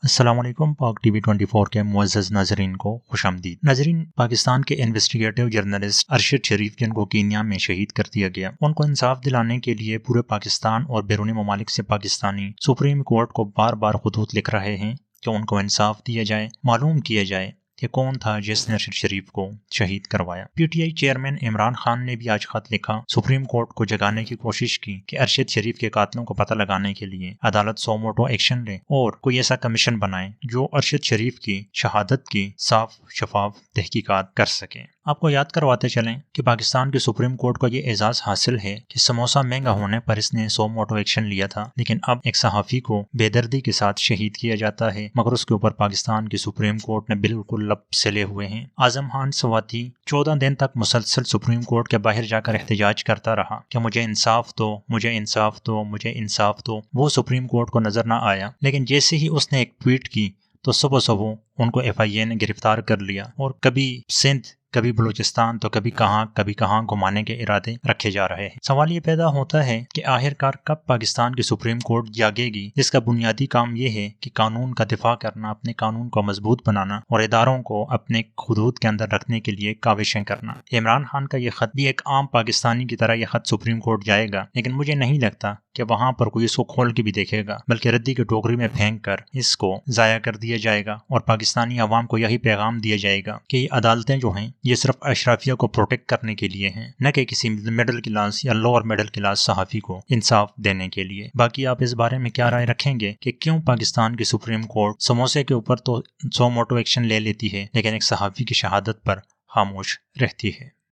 السلام علیکم پاک ٹی وی 24 کے معزز ناظرین کو خوش آمدید۔ ناظرین، پاکستان کے انویسٹیگیٹو جرنلسٹ ارشد شریف جن کو کینیا میں شہید کر دیا گیا، ان کو انصاف دلانے کے لیے پورے پاکستان اور بیرونی ممالک سے پاکستانی سپریم کورٹ کو بار بار خطوط لکھ رہے ہیں کہ ان کو انصاف دیا جائے، معلوم کیا جائے کہ کون تھا جس نے ارشد شریف کو شہید کروایا۔ P T I chairman Imran Khan نے بھی آج خط لکھا، سپریم کورٹ کو جگانے کی کوشش کی کہ ارشد شریف کے قاتلوں کو پتہ لگانے کے لیے عدالت سو موٹو ایکشن لے اور کوئی ایسا کمیشن بنائے جو ارشد شریف کی شہادت کی صاف شفاف تحقیقات کر سکے۔ آپ کو یاد کرواتے چلیں کہ پاکستان کے سپریم کورٹ کو یہ اعزاز حاصل ہے کہ سموسہ مہنگا ہونے پر اس نے سو موٹو ایکشن لیا تھا، لیکن اب ایک صحافی کو بے دردی کے ساتھ شہید کیا جاتا ہے، مگر اس کے اوپر پاکستان کی سپریم کورٹ نے بالکل لب سلے ہوئے ہیں۔ اعظم خان سواتی 14 دن تک مسلسل سپریم کورٹ کے باہر جا کر احتجاج کرتا رہا کہ مجھے انصاف دو، مجھے انصاف دو، مجھے انصاف دو۔ وہ سپریم کورٹ کو نظر نہ آیا، لیکن جیسے ہی اس نے ایک ٹویٹ کی تو صبح صبح ان کو ایف آئی اے نے گرفتار کر لیا اور کبھی سندھ، کبھی بلوچستان تو کبھی کہاں گھمانے کے ارادے رکھے جا رہے ہیں۔ سوال یہ پیدا ہوتا ہے کہ آخرکار کب پاکستان کی سپریم کورٹ جاگے گی، جس کا بنیادی کام یہ ہے کہ قانون کا دفاع کرنا، اپنے قانون کو مضبوط بنانا اور اداروں کو اپنے حدود کے اندر رکھنے کے لیے کاوشیں کرنا۔ عمران خان کا یہ خط بھی ایک عام پاکستانی کی طرح یہ خط سپریم کورٹ جائے گا، لیکن مجھے نہیں لگتا کہ وہاں پر کوئی اس کو کھول کے بھی دیکھے گا، بلکہ ردی کے ٹوکری میں پھینک کر اس کو ضائع کر دیا جائے گا اور پاکستانی عوام کو یہی پیغام دیا جائے گا کہ یہ عدالتیں جو ہیں یہ صرف اشرافیہ کو پروٹیکٹ کرنے کے لیے ہیں، نہ کہ کسی مڈل کلاس یا لوور مڈل کلاس صحافی کو انصاف دینے کے لیے۔ باقی آپ اس بارے میں کیا رائے رکھیں گے کہ کیوں پاکستان کی سپریم کورٹ سموسے کے اوپر تو سو موٹو ایکشن لے لیتی ہے لیکن ایک صحافی کی شہادت پر خاموش رہتی ہے؟